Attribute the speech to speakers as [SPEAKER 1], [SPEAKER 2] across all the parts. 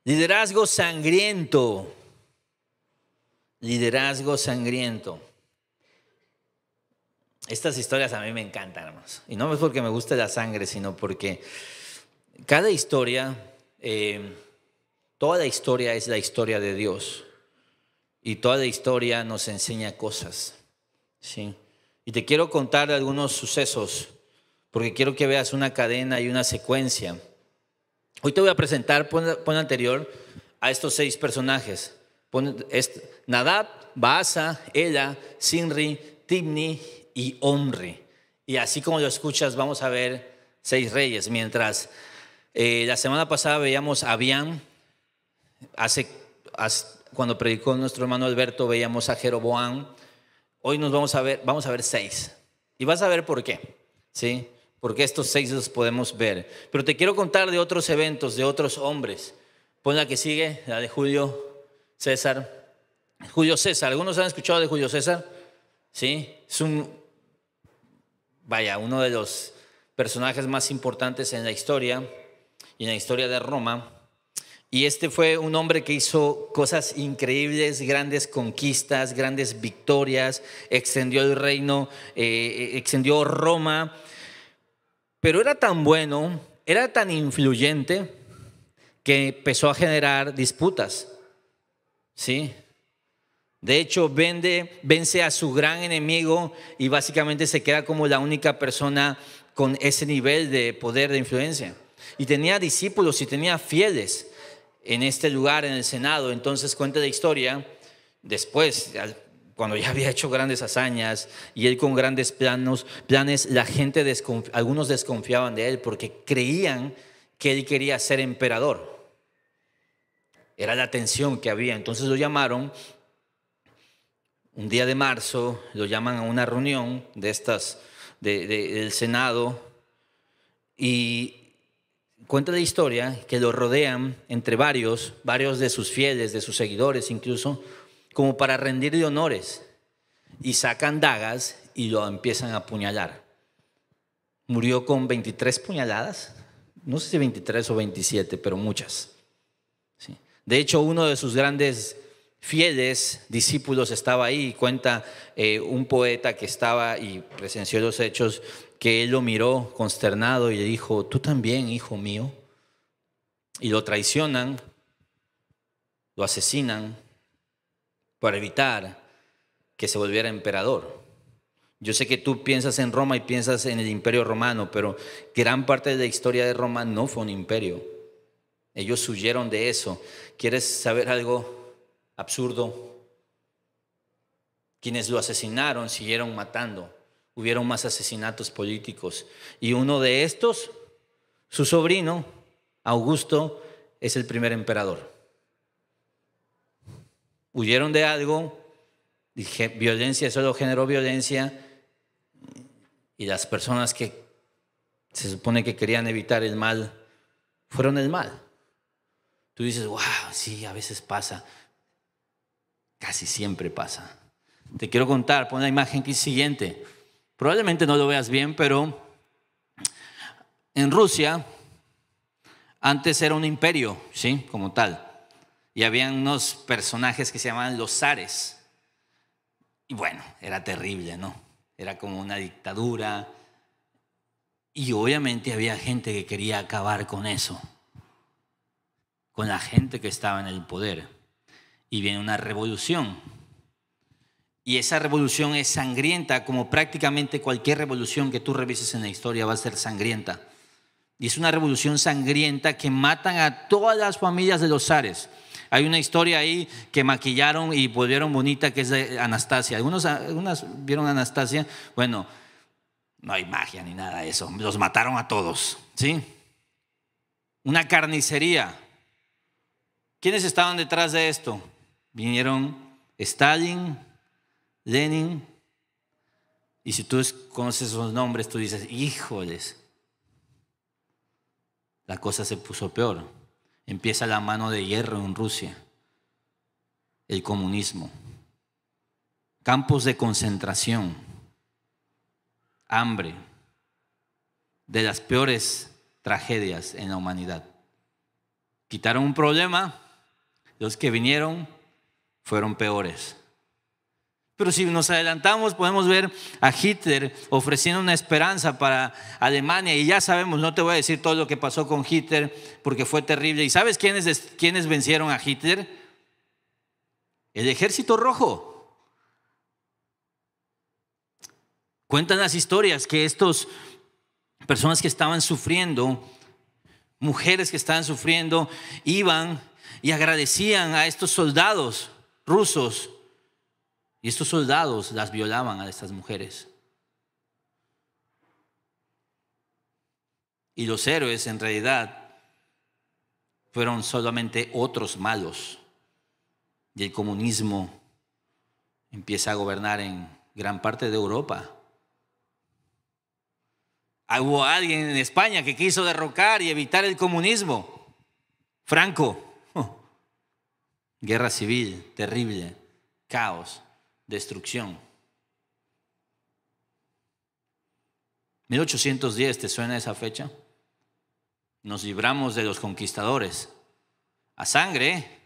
[SPEAKER 1] Liderazgo sangriento. Liderazgo sangriento. Estas historias a mí me encantan, hermanos. Y no es porque me guste la sangre, sino porque cada historia, toda la historia es la historia de Dios. Y toda la historia nos enseña cosas, ¿sí? Y te quiero contar algunos sucesos, porque quiero que veas una cadena y una secuencia. Hoy te voy a presentar, pon anterior, a estos 6 personajes. Nadab, Baasa, Ela, Sinri, Tibni y Omri. Y así como lo escuchas, vamos a ver 6 reyes. Mientras la semana pasada veíamos a Abiam, cuando predicó nuestro hermano Alberto veíamos a Jeroboam. Hoy vamos a ver 6. Y vas a ver por qué, ¿sí? Porque estos 6 los podemos ver. Pero te quiero contar de otros eventos, de otros hombres. Pon la que sigue, la de Julio César. Julio César, ¿algunos han escuchado de Julio César? Sí, es uno de los personajes más importantes en la historia y en la historia de Roma. Y este fue un hombre que hizo cosas increíbles, grandes conquistas, grandes victorias, extendió el reino, extendió Roma. Pero era tan bueno, era tan influyente que empezó a generar disputas, ¿sí? De hecho, vence a su gran enemigo y básicamente se queda como la única persona con ese nivel de poder, de influencia. Y tenía discípulos y tenía fieles en este lugar, en el Senado. Entonces cuenta la historia, después, cuando ya había hecho grandes hazañas y él con grandes planes, la gente, algunos desconfiaban de él porque creían que él quería ser emperador. Era la tensión que había. Entonces lo llamaron, un día de marzo, lo llaman a una reunión de estas, del Senado, y cuenta la historia que lo rodean entre varios de sus fieles, de sus seguidores incluso, como para rendirle honores, y sacan dagas y lo empiezan a apuñalar. Murió con 23 puñaladas, no sé si 23 o 27, pero muchas. Sí. De hecho, uno de sus grandes fieles discípulos estaba ahí. Cuenta un poeta que estaba y presenció los hechos, que él lo miró consternado y le dijo: tú también, hijo mío. Y lo traicionan, lo asesinan para evitar que se volviera emperador. Yo sé que tú piensas en Roma y piensas en el imperio romano, pero gran parte de la historia de Roma no fue un imperio. Ellos huyeron de eso. ¿Quieres saber algo absurdo? Quienes lo asesinaron siguieron matando. Hubieron más asesinatos políticos. Y uno de estos, su sobrino, Augusto, es el primer emperador. Huyeron de algo, violencia solo generó violencia, y las personas que se supone que querían evitar el mal, fueron el mal. Tú dices: wow, sí, a veces pasa. Casi siempre pasa. Te quiero contar, pon la imagen que es siguiente. Probablemente no lo veas bien, pero en Rusia antes era un imperio, ¿sí? Como tal. Y habían unos personajes que se llamaban los zares. Y bueno, era terrible, ¿no? Era como una dictadura. Y obviamente había gente que quería acabar con eso, con la gente que estaba en el poder. Y viene una revolución. Y esa revolución es sangrienta, como prácticamente cualquier revolución que tú revises en la historia va a ser sangrienta. Y es una revolución sangrienta que matan a todas las familias de los zares. Hay una historia ahí que maquillaron y volvieron bonita, que es de Anastasia. ¿Algunas vieron a Anastasia? Bueno, no hay magia ni nada de eso. Los mataron a todos, ¿sí? Una carnicería. ¿Quiénes estaban detrás de esto? Vinieron Stalin, Lenin. Y si tú conoces esos nombres, tú dices: híjoles, la cosa se puso peor. Empieza la mano de hierro en Rusia, el comunismo, campos de concentración, hambre, de las peores tragedias en la humanidad. Quitaron un problema, los que vinieron fueron peores. Pero si nos adelantamos, podemos ver a Hitler ofreciendo una esperanza para Alemania. Y ya sabemos, no te voy a decir todo lo que pasó con Hitler porque fue terrible. ¿Y sabes quiénes vencieron a Hitler? El Ejército Rojo. Cuentan las historias que estas personas que estaban sufriendo, mujeres que estaban sufriendo, iban y agradecían a estos soldados rusos. Y estos soldados las violaban a estas mujeres. Y los héroes en realidad fueron solamente otros malos. Y el comunismo empieza a gobernar en gran parte de Europa. Hubo alguien en España que quiso derrocar y evitar el comunismo. Franco. Guerra civil, terrible, caos. Destrucción. 1810, ¿te suena esa fecha? Nos libramos de los conquistadores a sangre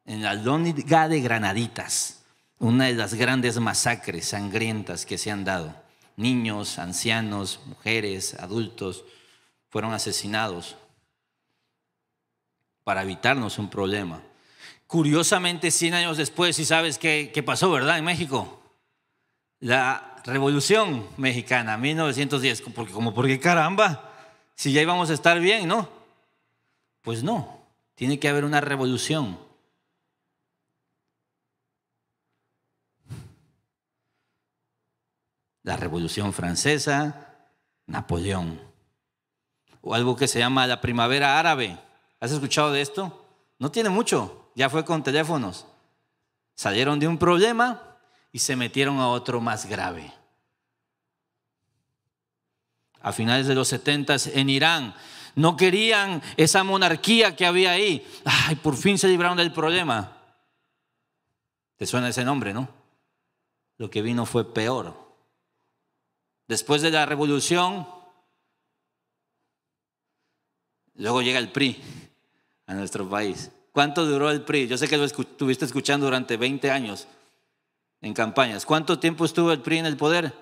[SPEAKER 1] en la Lóniga de Granaditas, una de las grandes masacres sangrientas que se han dado. Niños, ancianos, mujeres, adultos fueron asesinados para evitarnos un problema. Curiosamente, 100 años después, ¿sí sabes qué pasó, verdad? En México, la Revolución Mexicana, 1910. ¿Por qué caramba? Si ya íbamos a estar bien, ¿no? Pues no, tiene que haber una revolución. La Revolución Francesa, Napoleón, o algo que se llama la Primavera Árabe. ¿Has escuchado de esto? No tiene mucho. Ya fue con teléfonos. Salieron de un problema y se metieron a otro más grave. A finales de los 70 en Irán no querían esa monarquía que había ahí. Ay, por fin se libraron del problema. ¿Te suena ese nombre, no? Lo que vino fue peor. Después de la revolución, luego llega el PRI a nuestro país. ¿Cuánto duró el PRI? Yo sé que lo estuviste escuchando durante 20 años en campañas. ¿Cuánto tiempo estuvo el PRI en el poder?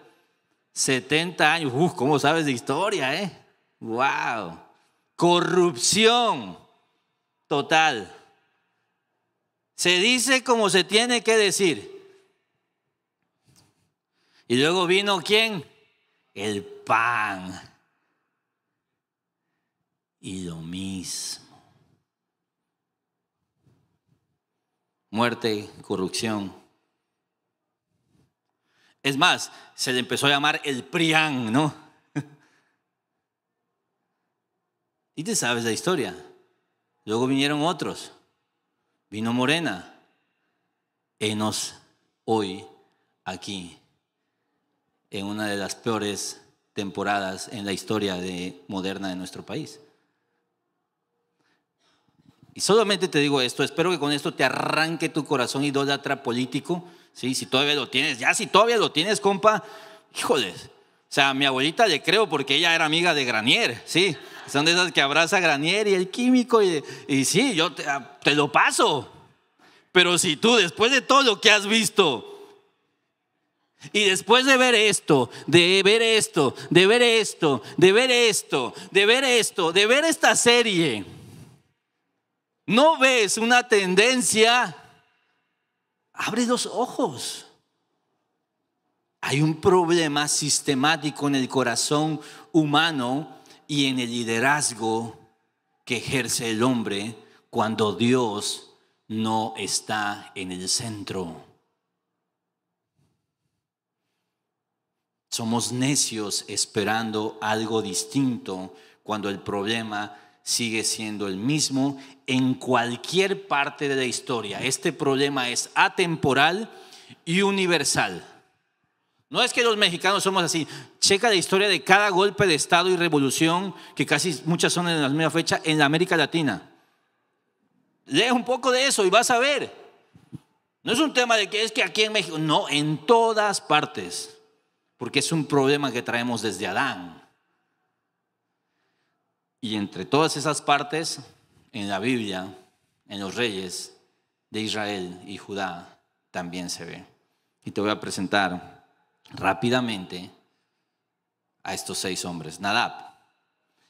[SPEAKER 1] 70 años. ¿Cómo sabes de historia, ¡Wow! Corrupción total. Se dice como se tiene que decir. Y luego vino ¿quién? El PAN. Y lo mismo. Muerte, corrupción. Es más, se le empezó a llamar el PRIAN, ¿no? Y te sabes la historia. Luego vinieron otros. Vino Morena. Enos hoy aquí en una de las peores temporadas en la historia moderna de nuestro país. Y solamente te digo esto, espero que con esto te arranque tu corazón idólatra político, ¿sí? Si todavía lo tienes, si todavía lo tienes, compa, híjoles. O sea, a mi abuelita le creo porque ella era amiga de Granier, ¿sí? Son de esas que abraza a Granier y el químico y sí, yo te lo paso. Pero si tú, después de todo lo que has visto, y después de ver esto, de ver esto, de ver esto, de ver esto, de ver esto, de ver esta serie, ¿no ves una tendencia? Abre los ojos. Hay un problema sistemático en el corazón humano y en el liderazgo que ejerce el hombre cuando Dios no está en el centro. Somos necios esperando algo distinto cuando el problema sigue siendo el mismo en cualquier parte de la historia. Este problema es atemporal y universal. No es que los mexicanos somos así. Checa la historia de cada golpe de Estado y revolución, que casi muchas son en la misma fecha, en la América Latina. Lee un poco de eso y vas a ver. No es un tema de que es que aquí en México, no, en todas partes, porque es un problema que traemos desde Adán. Y entre todas esas partes, en la Biblia, en los reyes de Israel y Judá, también se ve. Y te voy a presentar rápidamente a estos 6 hombres. Nadab.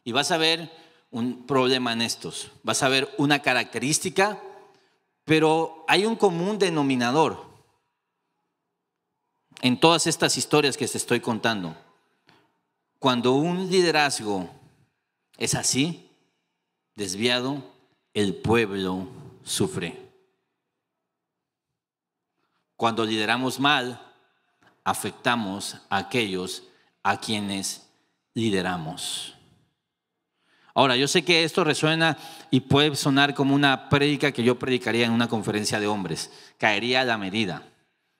[SPEAKER 1] Y vas a ver un problema en estos. Vas a ver una característica, pero hay un común denominador en todas estas historias que te estoy contando. Cuando un liderazgo es así, desviado, el pueblo sufre. Cuando lideramos mal, afectamos a aquellos a quienes lideramos. Ahora, yo sé que esto resuena y puede sonar como una prédica que yo predicaría en una conferencia de hombres. Caería a la medida,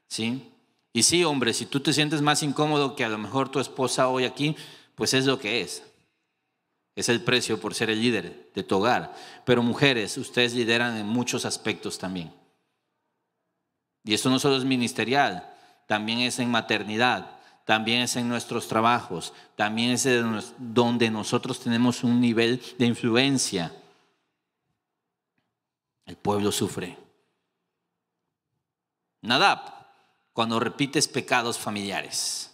[SPEAKER 1] ¿sí? Y sí, hombre, si tú te sientes más incómodo que a lo mejor tu esposa hoy aquí, pues es lo que es. Es el precio por ser el líder de tu hogar. Pero mujeres, ustedes lideran en muchos aspectos también. Y esto no solo es ministerial, también es en maternidad, también es en nuestros trabajos, también es donde nosotros tenemos un nivel de influencia. El pueblo sufre. Nadab, cuando repites pecados familiares.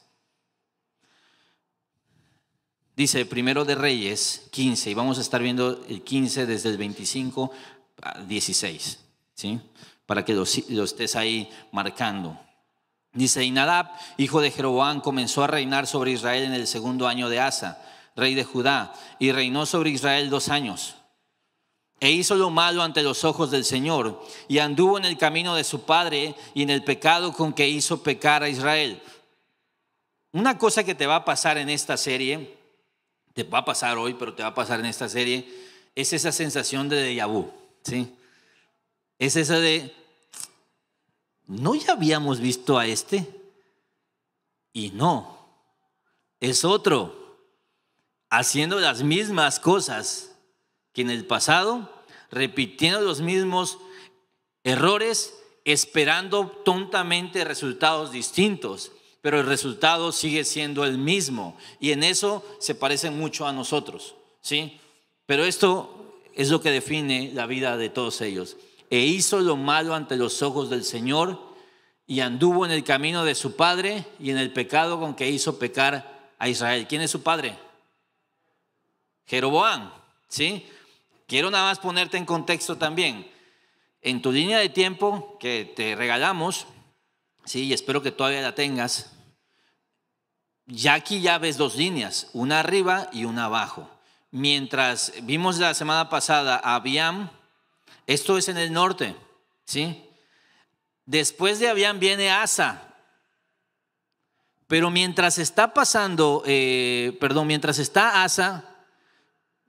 [SPEAKER 1] Dice Primero de Reyes 15, y vamos a estar viendo el 15 desde el 25 al 16, ¿sí? Para que lo estés ahí marcando. Dice, y Nadab, hijo de Jeroboam, comenzó a reinar sobre Israel en el 2.º año de Asa, rey de Judá, y reinó sobre Israel 2 años. E hizo lo malo ante los ojos del Señor, y anduvo en el camino de su padre y en el pecado con que hizo pecar a Israel. Una cosa que te va a pasar en esta serie, te va a pasar hoy, pero te va a pasar en esta serie, es esa sensación de déjà vu, ¿sí? Es esa de, ¿no ya habíamos visto a este? Y no, es otro, haciendo las mismas cosas que en el pasado, repitiendo los mismos errores, esperando tontamente resultados distintos, pero el resultado sigue siendo el mismo, y en eso se parecen mucho a nosotros, ¿sí? Pero esto es lo que define la vida de todos ellos. E hizo lo malo ante los ojos del Señor, y anduvo en el camino de su padre y en el pecado con que hizo pecar a Israel. ¿Quién es su padre? Jeroboam, ¿sí? Quiero nada más ponerte en contexto también. En tu línea de tiempo que te regalamos, sí, y espero que todavía la tengas, ya aquí ya ves 2 líneas, una arriba y una abajo. Mientras vimos la semana pasada a Abiam, esto es en el norte, ¿sí? Después de Abiam viene Asa. Pero mientras está pasando, mientras está Asa,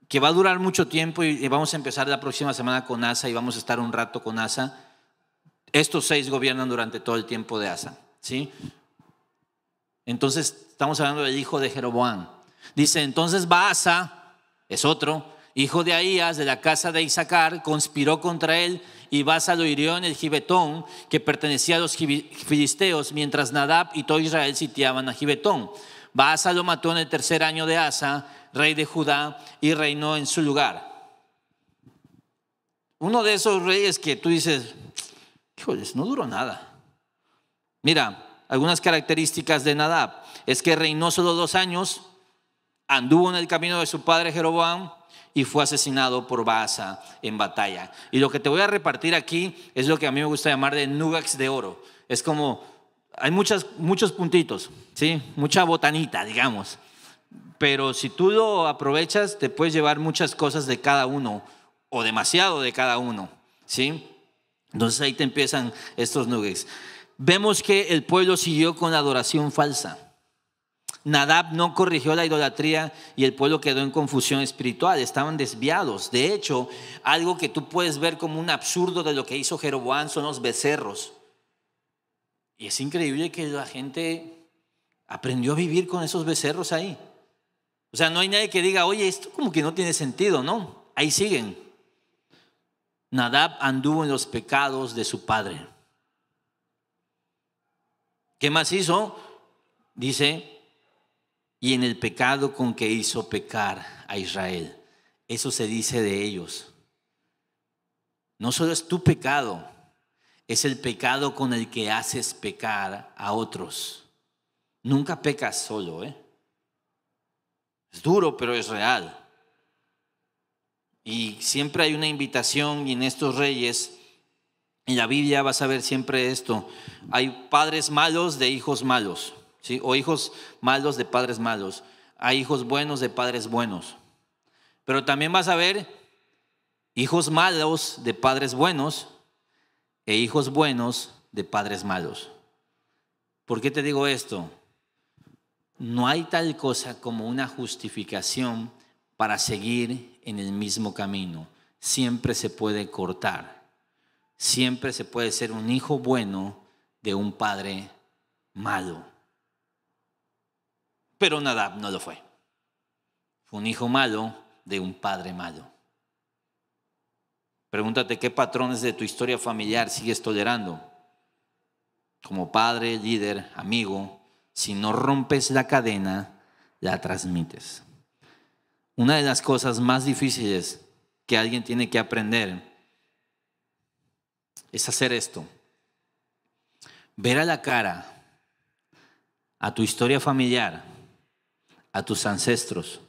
[SPEAKER 1] que va a durar mucho tiempo, y vamos a empezar la próxima semana con Asa y vamos a estar un rato con Asa. Estos 6 gobiernan durante todo el tiempo de Asa, ¿sí? Entonces estamos hablando del hijo de Jeroboam. Dice, entonces Baasa, es otro, hijo de Ahías, de la casa de Isaacar, conspiró contra él, y Baasa lo hirió en el Gibetón, que pertenecía a los filisteos, mientras Nadab y todo Israel sitiaban a Gibetón. Baasa lo mató en el 3.er año de Asa, rey de Judá, y reinó en su lugar. Uno de esos reyes que tú dices, híjoles, no duró nada. Mira, algunas características de Nadab es que reinó solo 2 años, anduvo en el camino de su padre Jeroboam y fue asesinado por Baasa en batalla. Y lo que te voy a repartir aquí es lo que a mí me gusta llamar de nuggets de oro. Es como, hay muchos puntitos, ¿sí? Mucha botanita, digamos. Pero si tú lo aprovechas, te puedes llevar muchas cosas de cada uno, o demasiado de cada uno, ¿sí? Entonces ahí te empiezan estos nuggets. Vemos que el pueblo siguió con la adoración falsa. Nadab no corrigió la idolatría y el pueblo quedó en confusión espiritual, estaban desviados. De hecho, algo que tú puedes ver como un absurdo de lo que hizo Jeroboam son los becerros. Y es increíble que la gente aprendió a vivir con esos becerros ahí. O sea, no hay nadie que diga, oye, esto como que no tiene sentido, ¿no? Ahí siguen. Nadab anduvo en los pecados de su padre. ¿Qué más hizo? Dice, y en el pecado con que hizo pecar a Israel. Eso se dice de ellos. No solo es tu pecado, es el pecado con el que haces pecar a otros. Nunca pecas solo, ¿eh? Es duro, pero es real. Y siempre hay una invitación, y en estos reyes, en la Biblia vas a ver siempre esto. Hay padres malos de hijos malos, ¿sí? O hijos malos de padres malos. Hay hijos buenos de padres buenos. Pero también vas a ver hijos malos de padres buenos e hijos buenos de padres malos. ¿Por qué te digo esto? No hay tal cosa como una justificación para seguir en el mismo camino. Siempre se puede cortar. Siempre se puede ser un hijo bueno de un padre malo. Pero Nadab no lo fue. Fue un hijo malo de un padre malo. Pregúntate qué patrones de tu historia familiar sigues tolerando. Como padre, líder, amigo, si no rompes la cadena, la transmites. Una de las cosas más difíciles que alguien tiene que aprender es hacer esto. Ver a la cara a tu historia familiar, a tus ancestros,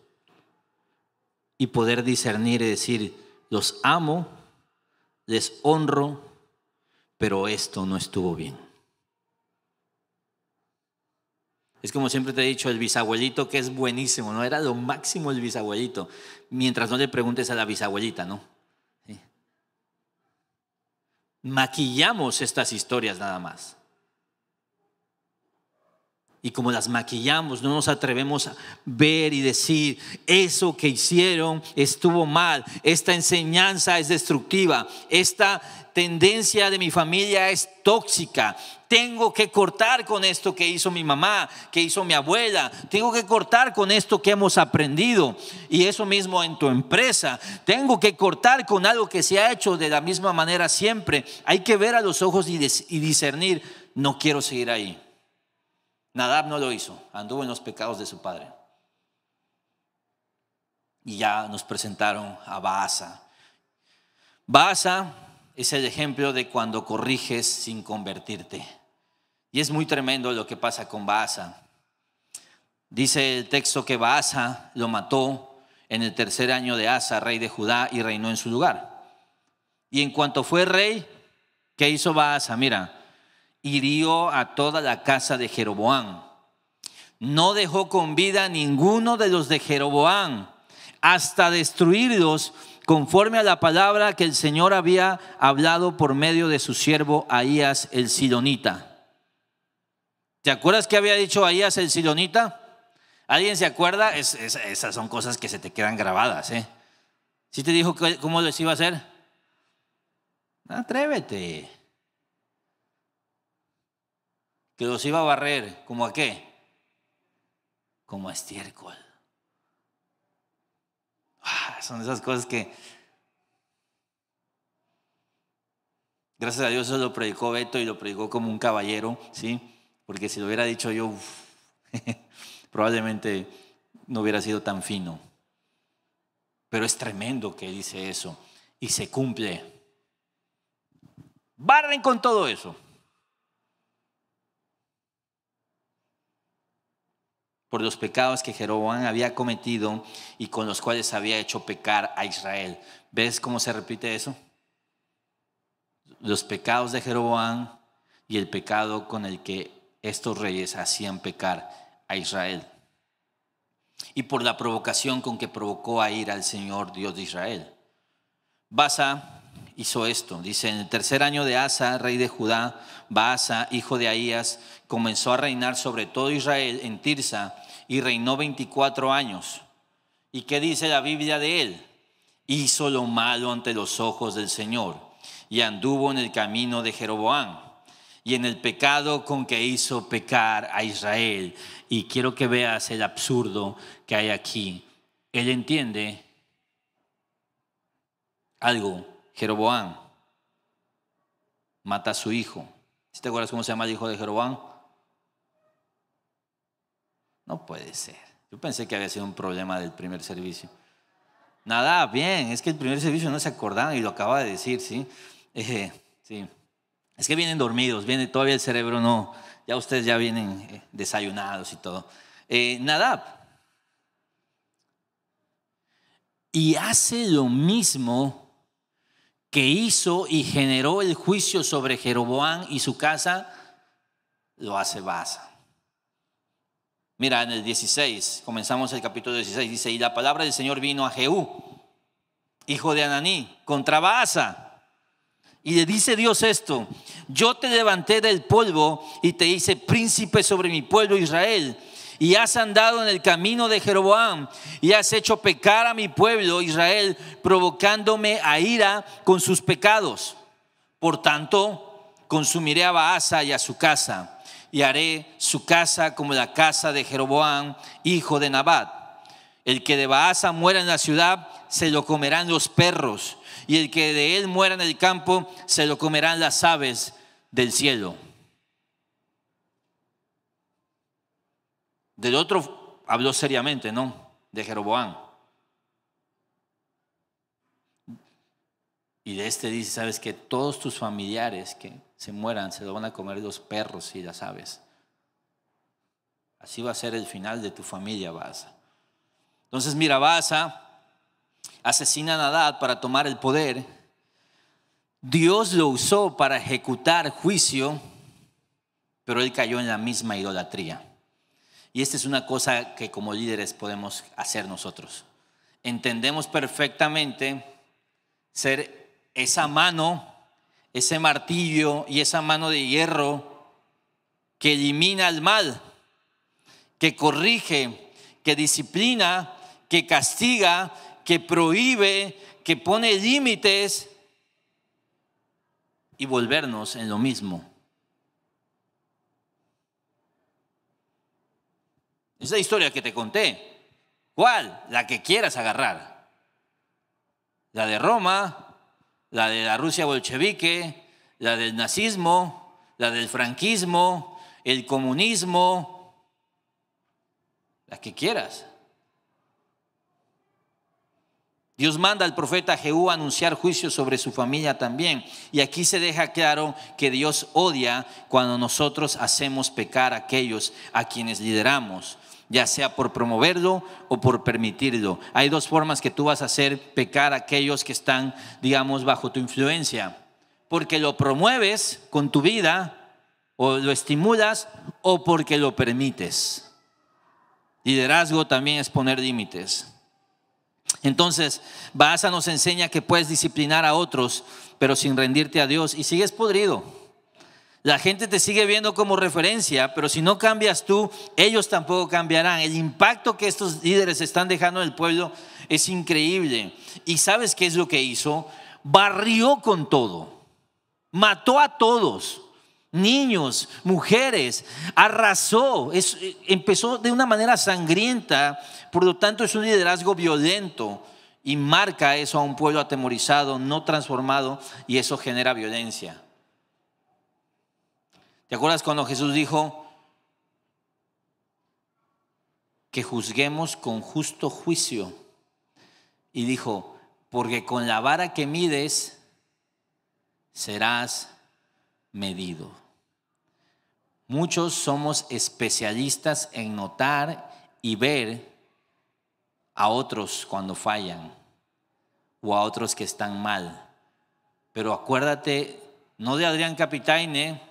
[SPEAKER 1] y poder discernir y decir, los amo, les honro, pero esto no estuvo bien. Es como siempre te he dicho, el bisabuelito que es buenísimo, ¿no? Era lo máximo el bisabuelito, mientras no le preguntes a la bisabuelita, ¿no? ¿Sí? Maquillamos estas historias nada más. Y como las maquillamos, no nos atrevemos a ver y decir, eso que hicieron estuvo mal, esta enseñanza es destructiva, esta tendencia de mi familia es tóxica, tengo que cortar con esto que hizo mi mamá, que hizo mi abuela, tengo que cortar con esto que hemos aprendido. Y eso mismo en tu empresa, tengo que cortar con algo que se ha hecho de la misma manera siempre. Hay que ver a los ojos y discernir, no quiero seguir ahí. Nadab no lo hizo, anduvo en los pecados de su padre. Y ya nos presentaron a Baasa. Baasa es el ejemplo de cuando corriges sin convertirte. Y es muy tremendo lo que pasa con Baasa. Dice el texto que Baasa lo mató en el 3er año de Asa, rey de Judá, y reinó en su lugar. Y en cuanto fue rey, ¿qué hizo Baasa? Mira, hirió a toda la casa de Jeroboam. No dejó con vida a ninguno de los de Jeroboam, hasta destruirlos conforme a la palabra que el Señor había hablado por medio de su siervo Ahías el Silonita. ¿Te acuerdas que había dicho Ahías el Silonita? ¿Alguien se acuerda? Esas son cosas que se te quedan grabadas, ¿eh? ¿Sí te dijo cómo les iba a hacer? Atrévete. Que los iba a barrer, ¿cómo a qué? Como a estiércol. Son esas cosas que, gracias a Dios, eso lo predicó Beto y lo predicó como un caballero, ¿sí? Porque si lo hubiera dicho yo, probablemente no hubiera sido tan fino. Pero es tremendo que dice eso y se cumple. Barren con todo eso. Por los pecados que Jeroboam había cometido y con los cuales había hecho pecar a Israel. ¿Ves cómo se repite eso? Los pecados de Jeroboam y el pecado con el que estos reyes hacían pecar a Israel. Y por la provocación con que provocó a ir al Señor Dios de Israel. Baasa hizo esto. Dice, en el 3er año de Asa, rey de Judá, Baasa, hijo de Ahías, comenzó a reinar sobre todo Israel en Tirsa y reinó 24 años. ¿Y qué dice la Biblia de él? Hizo lo malo ante los ojos del Señor y anduvo en el camino de Jeroboam y en el pecado con que hizo pecar a Israel. Y quiero que veas el absurdo que hay aquí. Él entiende algo. Jeroboam mata a su hijo. ¿Sí te acuerdas cómo se llama el hijo de Jeroboam? No puede ser. Yo pensé que había sido un problema del primer servicio. Nada, bien, es que el primer servicio no se acordaban y lo acaba de decir, ¿sí? Sí. Es que vienen dormidos, todavía el cerebro no, ya ustedes ya vienen desayunados y todo. Nadab. Y hace lo mismo que hizo y generó el juicio sobre Jeroboam y su casa, lo hace Baasa. Mira, en el 16, comenzamos el capítulo 16, dice: y la palabra del Señor vino a Jehú, hijo de Ananí, contra Baasa. Y le dice Dios esto: yo te levanté del polvo y te hice príncipe sobre mi pueblo Israel. Y has andado en el camino de Jeroboam y has hecho pecar a mi pueblo Israel, provocándome a ira con sus pecados. Por tanto, consumiré a Baasa y a su casa, y haré su casa como la casa de Jeroboam, hijo de Nabat. El que de Baasa muera en la ciudad, se lo comerán los perros, y el que de él muera en el campo, se lo comerán las aves del cielo. Del otro habló seriamente, ¿no? De Jeroboam. Y de este dice: sabes que todos tus familiares que se mueran se lo van a comer los perros y las aves. Así va a ser el final de tu familia, Baasa. Entonces mira, Baasa asesina a Nadab para tomar el poder. Dios lo usó para ejecutar juicio, pero él cayó en la misma idolatría. Y esta es una cosa que como líderes podemos hacer nosotros. Entendemos perfectamente ser esa mano, ese martillo y esa mano de hierro que elimina el mal, que corrige, que disciplina, que castiga, que prohíbe, que pone límites, y volvernos en lo mismo. Esa historia que te conté, ¿cuál? La que quieras agarrar. La de Roma, la de la Rusia bolchevique, la del nazismo, la del franquismo, el comunismo, la que quieras. Dios manda al profeta Jehú a anunciar juicio sobre su familia también. Y aquí se deja claro que Dios odia cuando nosotros hacemos pecar a aquellos a quienes lideramos, ya sea por promoverlo o por permitirlo. Hay dos formas que tú vas a hacer pecar a aquellos que están, digamos, bajo tu influencia. Porque lo promueves con tu vida o lo estimulas, o porque lo permites. Liderazgo también es poner límites. Entonces, Baasa nos enseña que puedes disciplinar a otros, pero sin rendirte a Dios, y sigues podrido. La gente te sigue viendo como referencia, pero si no cambias tú, ellos tampoco cambiarán. El impacto que estos líderes están dejando en el pueblo es increíble. ¿Y sabes qué es lo que hizo? Barrió con todo, mató a todos. Niños, mujeres, arrasó, empezó de una manera sangrienta. Por lo tanto, es un liderazgo violento y marca eso a un pueblo atemorizado, no transformado, y eso genera violencia. ¿Te acuerdas cuando Jesús dijo que juzguemos con justo juicio? Y dijo: porque con la vara que mides serás medido. Muchos somos especialistas en notar y ver a otros cuando fallan o a otros que están mal. Pero acuérdate, no de Adrián Capitaine,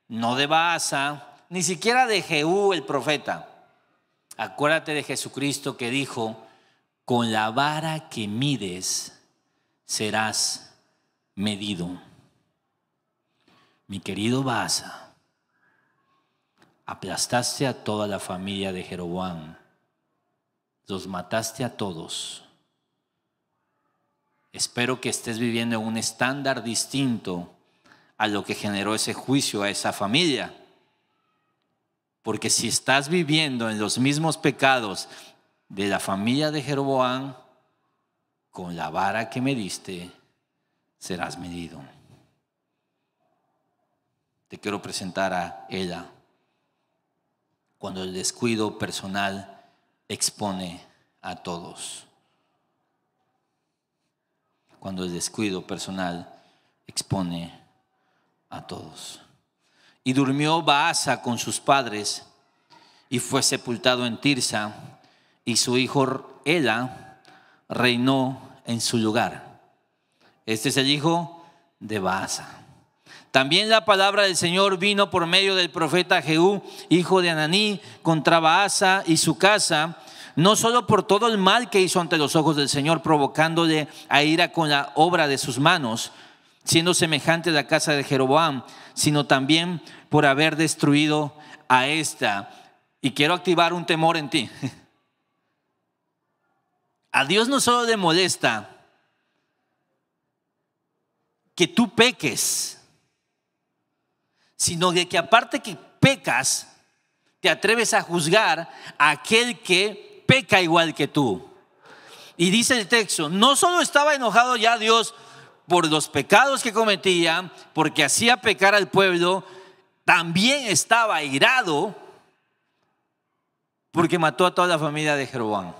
[SPEAKER 1] no de Baasa, ni siquiera de Jehú el profeta. Acuérdate de Jesucristo que dijo: con la vara que mides serás medido. Mi querido Baasa, aplastaste a toda la familia de Jeroboam, los mataste a todos. Espero que estés viviendo en un estándar distinto a lo que generó ese juicio a esa familia. Porque si estás viviendo en los mismos pecados de la familia de Jeroboam, con la vara que me diste serás medido. Te quiero presentar a ella cuando el descuido personal expone a todos. cuando el descuido personal expone a todos. Y durmió Baasa con sus padres y fue sepultado en Tirsa, y su hijo Ela reinó en su lugar. Este es el hijo de Baasa. También la palabra del Señor vino por medio del profeta Jehú, hijo de Ananí, contra Baasa y su casa, no solo por todo el mal que hizo ante los ojos del Señor, provocándole a ira con la obra de sus manos, siendo semejante a la casa de Jeroboam, sino también por haber destruido a esta. Y quiero activar un temor en ti. A Dios no solo le molesta que tú peques, sino de que aparte que pecas, te atreves a juzgar a aquel que peca igual que tú. Y dice el texto, no solo estaba enojado ya Dios por los pecados que cometía, porque hacía pecar al pueblo, también estaba airado porque mató a toda la familia de Jeroboam.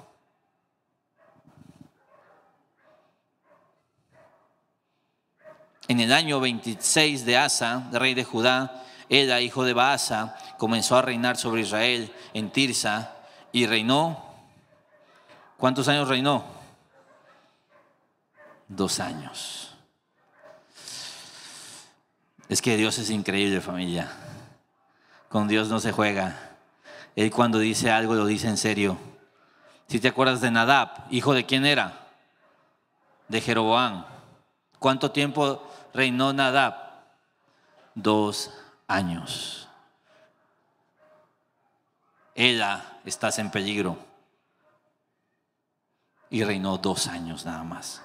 [SPEAKER 1] En el año 26 de Asa, rey de Judá, Ela, hijo de Baasa, comenzó a reinar sobre Israel en Tirsa y reinó. ¿Cuántos años reinó? 2 años. Es que Dios es increíble, familia. Con Dios no se juega. Él cuando dice algo lo dice en serio. Si te acuerdas de Nadab, ¿hijo de quién era? De Jeroboam. ¿Cuánto tiempo reinó Nadab? 2 años. Ela, estás en peligro. Y reinó 2 años nada más.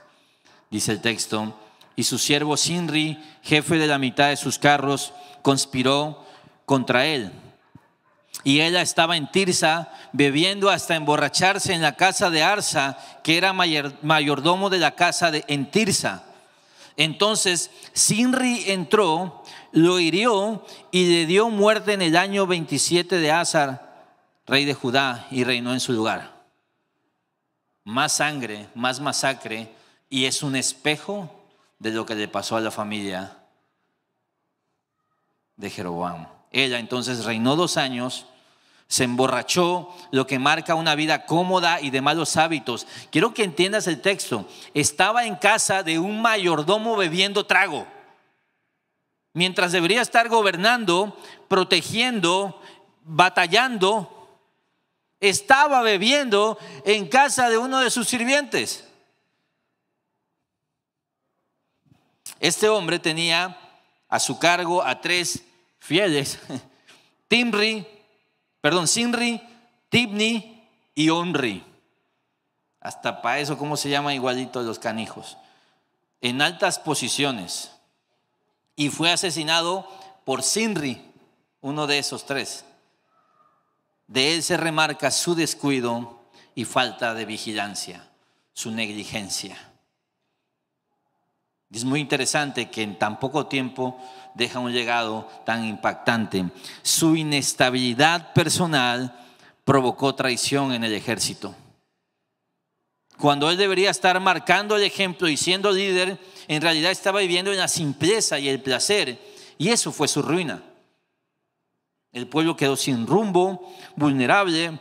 [SPEAKER 1] Dice el texto, y su siervo Sinri, jefe de la mitad de sus carros, conspiró contra él. Y ella estaba en Tirsa, bebiendo hasta emborracharse en la casa de Arsa, que era mayordomo de la casa en Tirsa. Entonces Sinri entró, lo hirió y le dio muerte en el año 27 de Asa, rey de Judá, y reinó en su lugar. Más sangre, más masacre, y es un espejo de lo que le pasó a la familia de Jeroboam. Ella entonces reinó 2 años, se emborrachó, lo que marca una vida cómoda y de malos hábitos. Quiero que entiendas el texto. Estaba en casa de un mayordomo bebiendo trago, mientras debería estar gobernando, protegiendo, batallando. Estaba bebiendo en casa de uno de sus sirvientes. Este hombre tenía a su cargo a 3 fieles, Sinri, Tibni y Omri. Hasta para eso, ¿cómo se llama igualito los canijos? En altas posiciones. Y fue asesinado por Sinri, uno de esos 3. De él se remarca su descuido y falta de vigilancia, su negligencia. Es muy interesante que en tan poco tiempo deja un legado tan impactante. Su inestabilidad personal provocó traición en el ejército. Cuando él debería estar marcando el ejemplo y siendo líder, en realidad estaba viviendo en la simpleza y el placer, y eso fue su ruina. El pueblo quedó sin rumbo, vulnerable,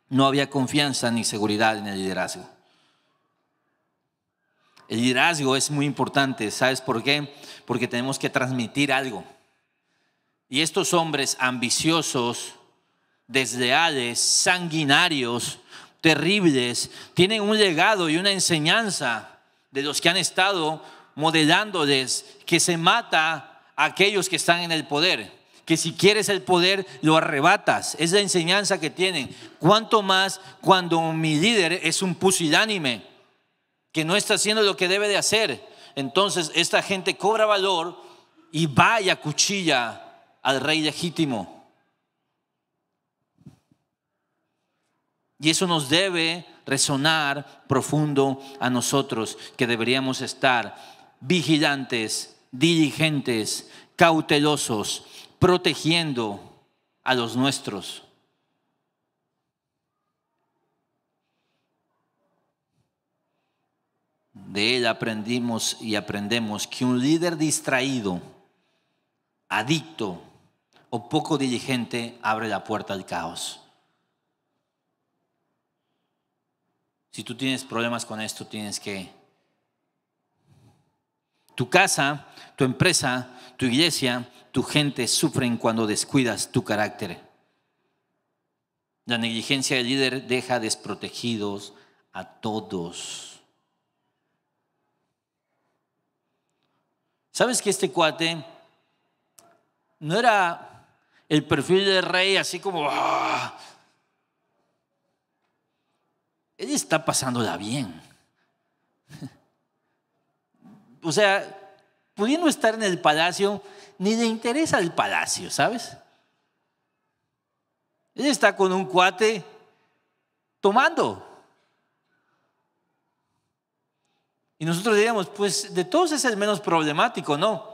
[SPEAKER 1] no había confianza ni seguridad en el liderazgo. El liderazgo es muy importante, ¿sabes por qué? Porque tenemos que transmitir algo. Y estos hombres ambiciosos, desleales, sanguinarios, terribles, tienen un legado y una enseñanza de los que han estado modelándoles que se mata a aquellos que están en el poder. Que si quieres el poder, lo arrebatas. Es la enseñanza que tienen. Cuanto más cuando mi líder es un pusilánime, que no está haciendo lo que debe de hacer. Entonces esta gente cobra valor y va y acuchilla al rey legítimo. Y eso nos debe resonar profundo a nosotros, que deberíamos estar vigilantes, diligentes, cautelosos, protegiendo a los nuestros. De él aprendemos que un líder distraído, adicto o poco diligente abre la puerta al caos. Si tú tienes problemas con esto, tienes que... Tu casa, tu empresa, tu iglesia, tu gente sufren cuando descuidas tu carácter. La negligencia del líder deja desprotegidos a todos. ¿Sabes que este cuate no era el perfil del rey así como... ¡ah! Él está pasándola bien. O sea, pudiendo estar en el palacio, ni le interesa el palacio, ¿sabes? Él está con un cuate tomando. Y nosotros diríamos, pues de todos es el menos problemático, ¿no?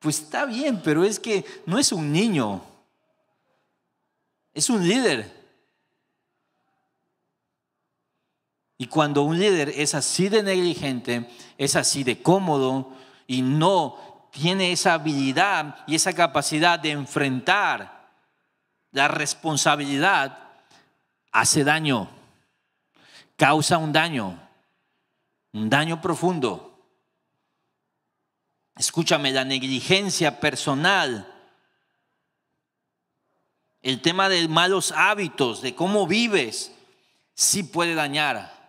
[SPEAKER 1] Pues está bien, pero es que no es un niño, es un líder. Y cuando un líder es así de negligente, es así de cómodo y no tiene esa habilidad y esa capacidad de enfrentar la responsabilidad, hace daño, causa un daño profundo. Escúchame, la negligencia personal, el tema de malos hábitos, de cómo vives, sí puede dañar.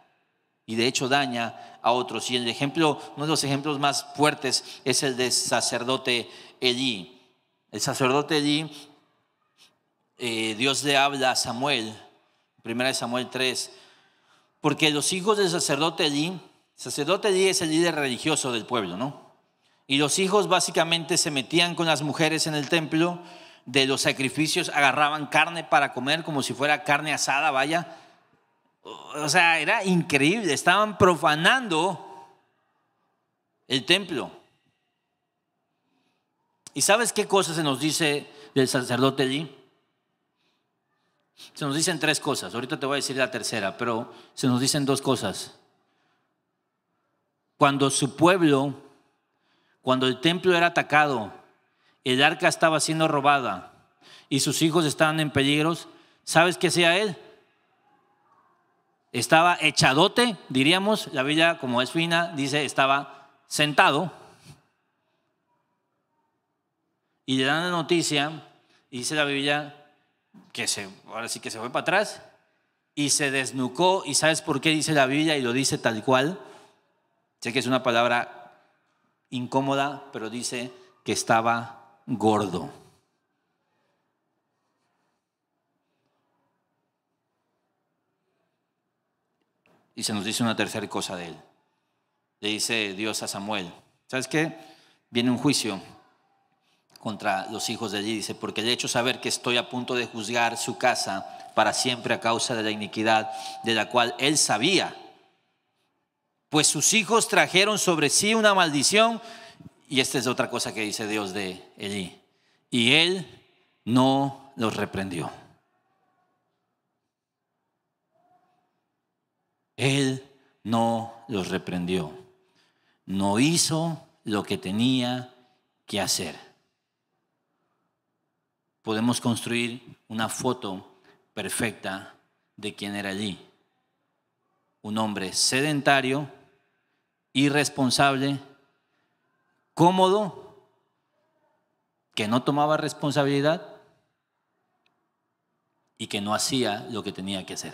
[SPEAKER 1] Y de hecho daña a otros. Y el ejemplo, uno de los ejemplos más fuertes es el del sacerdote Elí. El sacerdote Elí, Dios le habla a Samuel, 1 Samuel 3, porque los hijos del sacerdote Elí es el líder religioso del pueblo, ¿no? Y los hijos básicamente se metían con las mujeres en el templo, de los sacrificios agarraban carne para comer como si fuera carne asada, vaya. O sea, era increíble, estaban profanando el templo. ¿Y sabes qué cosa se nos dice del sacerdote Elí? Se nos dicen 3 cosas, ahorita te voy a decir la tercera, pero se nos dicen 2 cosas. Cuando su pueblo, cuando el templo era atacado, el arca estaba siendo robada y sus hijos estaban en peligro, ¿sabes qué hacía él? Estaba echadote, diríamos, la Biblia como es fina, dice estaba sentado. Y le dan la noticia, y dice la Biblia que ahora sí que se fue para atrás y se desnucó. ¿Y sabes por qué dice la Biblia? Y lo dice tal cual. Sé que es una palabra incómoda, pero dice que estaba gordo. Y se nos dice una tercera cosa de él. Le dice Dios a Samuel, ¿sabes qué? Viene un juicio contra los hijos de Elí. Dice, porque le he hecho saber que estoy a punto de juzgar su casa para siempre a causa de la iniquidad de la cual él sabía. Pues sus hijos trajeron sobre sí una maldición. Y esta es otra cosa que dice Dios de Elí. Y él no los reprendió. Él no los reprendió. No hizo lo que tenía que hacer. Podemos construir una foto perfecta de quién era Elí. Un hombre sedentario, irresponsable, cómodo, que no tomaba responsabilidad y que no hacía lo que tenía que hacer.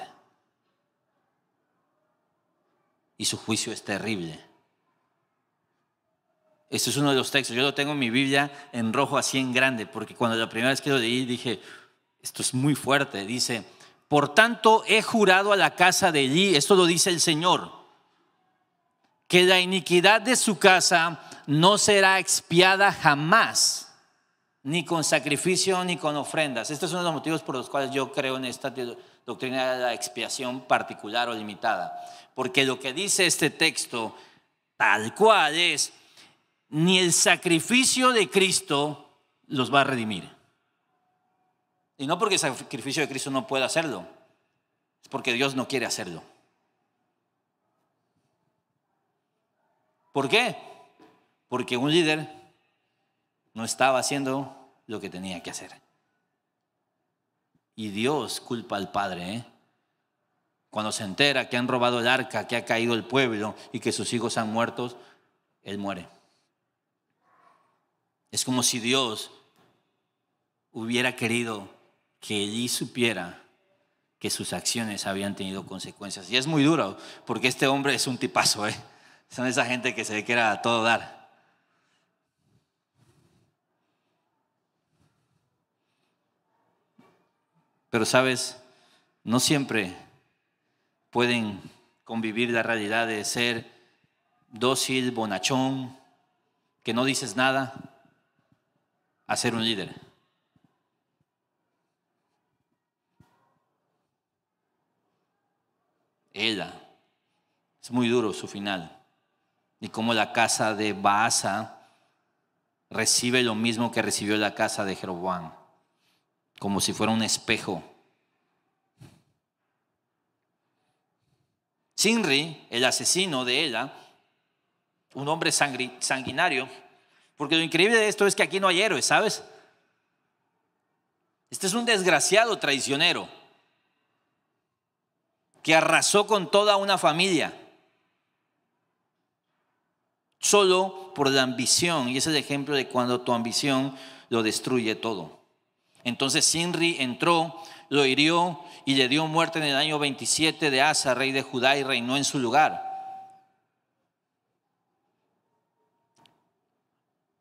[SPEAKER 1] Y su juicio es terrible. Este es uno de los textos, yo lo tengo en mi Biblia en rojo así en grande, porque cuando la primera vez que lo leí dije, esto es muy fuerte. Dice, por tanto he jurado a la casa de Elí, esto lo dice el Señor, que la iniquidad de su casa no será expiada jamás, ni con sacrificio ni con ofrendas. Este es uno de los motivos por los cuales yo creo en esta doctrina de la expiación particular o limitada. Porque lo que dice este texto, tal cual es, ni el sacrificio de Cristo los va a redimir. Y no porque el sacrificio de Cristo no pueda hacerlo, es porque Dios no quiere hacerlo. ¿Por qué? Porque un líder no estaba haciendo lo que tenía que hacer. Y Dios culpa al padre, ¿eh? Cuando se entera que han robado el arca, que ha caído el pueblo y que sus hijos han muerto, él muere. Es como si Dios hubiera querido que él supiera que sus acciones habían tenido consecuencias. Y es muy duro, porque este hombre es un tipazo, ¿eh? Son esa gente que se ve que era a todo dar. Pero sabes, no siempre pueden convivir la realidad de ser dócil, bonachón, que no dices nada, a ser un líder. Ella, es muy duro su final. Y como la casa de Baasa recibe lo mismo que recibió la casa de Jeroboam, como si fuera un espejo. Zimri, el asesino de ella, un hombre sanguinario, porque lo increíble de esto es que aquí no hay héroes, ¿sabes? Este es un desgraciado traicionero que arrasó con toda una familia solo por la ambición, y ese es el ejemplo de cuando tu ambición lo destruye todo. Entonces Zimri entró, lo hirió y le dio muerte en el año 27 de Asa, rey de Judá, y reinó en su lugar.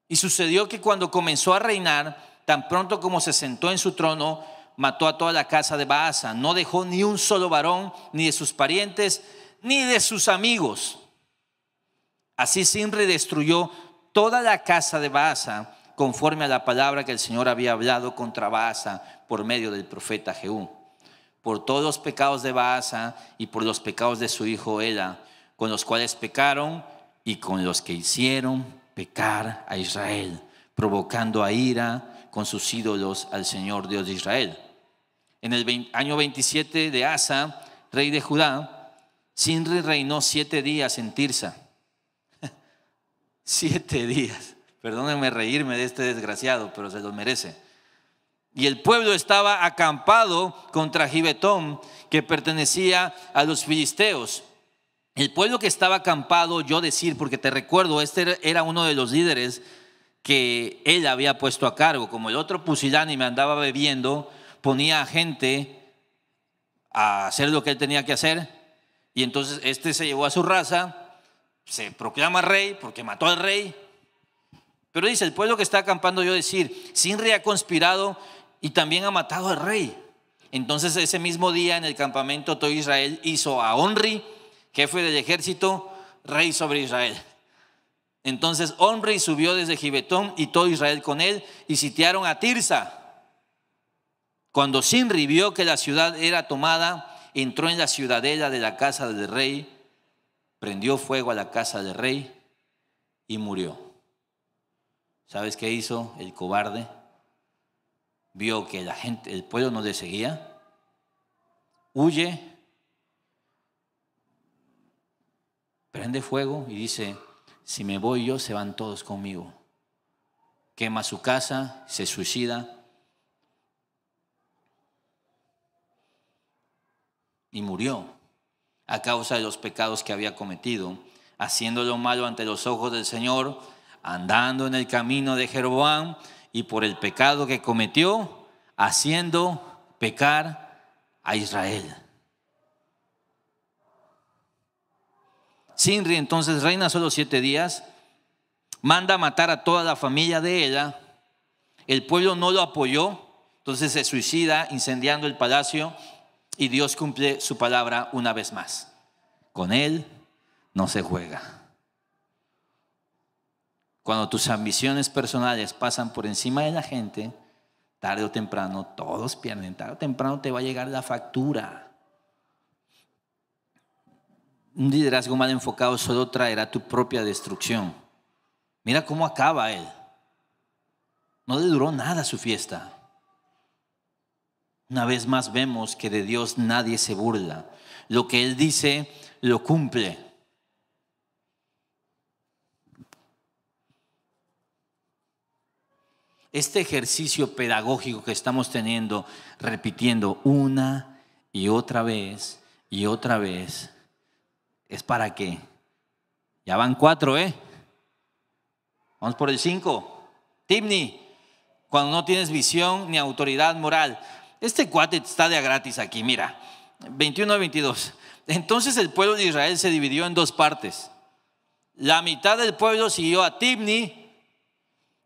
[SPEAKER 1] Y sucedió que cuando comenzó a reinar, tan pronto como se sentó en su trono, mató a toda la casa de Baasa. No dejó ni un solo varón, ni de sus parientes, ni de sus amigos. Así Zimri destruyó toda la casa de Baasa, conforme a la palabra que el Señor había hablado contra Baasa por medio del profeta Jehú. Por todos los pecados de Baasa y por los pecados de su hijo Ela, con los cuales pecaron y con los que hicieron pecar a Israel, provocando a ira con sus ídolos al Señor Dios de Israel. En el año 27 de Asa, rey de Judá, Zimri reinó 7 días en Tirsa. 7 días. Perdónenme reírme de este desgraciado, pero se lo merece. Y el pueblo estaba acampado contra Gibetón, que pertenecía a los filisteos. El pueblo que estaba acampado, yo decir, porque te recuerdo, este era uno de los líderes que él había puesto a cargo. Como el otro pusilánime andaba bebiendo, ponía a gente a hacer lo que él tenía que hacer. Y entonces este se llevó a su raza, se proclama rey porque mató al rey. Pero dice, el pueblo que está acampando, yo decir, Zimri ha conspirado y también ha matado al rey. Entonces ese mismo día en el campamento todo Israel hizo a Onri, jefe del ejército, rey sobre Israel. Entonces Onri subió desde Gibetón y todo Israel con él y sitiaron a Tirsa. Cuando Zimri vio que la ciudad era tomada, entró en la ciudadela de la casa del rey, prendió fuego a la casa del rey y murió. ¿Sabes qué hizo el cobarde? Vio que la gente, el pueblo no le seguía, huye, prende fuego y dice, si me voy yo, se van todos conmigo. Quema su casa, se suicida y murió a causa de los pecados que había cometido, haciendo lo malo ante los ojos del Señor, andando en el camino de Jeroboam y por el pecado que cometió, haciendo pecar a Israel. Zimri entonces reina solo 7 días, manda a matar a toda la familia de ella. El pueblo no lo apoyó, entonces se suicida incendiando el palacio y Dios cumple su palabra una vez más. Con él no se juega. Cuando tus ambiciones personales pasan por encima de la gente, tarde o temprano todos pierden, tarde o temprano te va a llegar la factura. Un liderazgo mal enfocado solo traerá tu propia destrucción. Mira cómo acaba él. No le duró nada su fiesta. Una vez más vemos que de Dios nadie se burla. Lo que él dice, lo cumple. Este ejercicio pedagógico que estamos teniendo, repitiendo una y otra vez, ¿es para qué? Ya van 4, Vamos por el 5. Tibni, cuando no tienes visión ni autoridad moral. Este cuate está de a gratis aquí, mira. 21 a 22. Entonces el pueblo de Israel se dividió en 2 partes. La mitad del pueblo siguió a Tibni,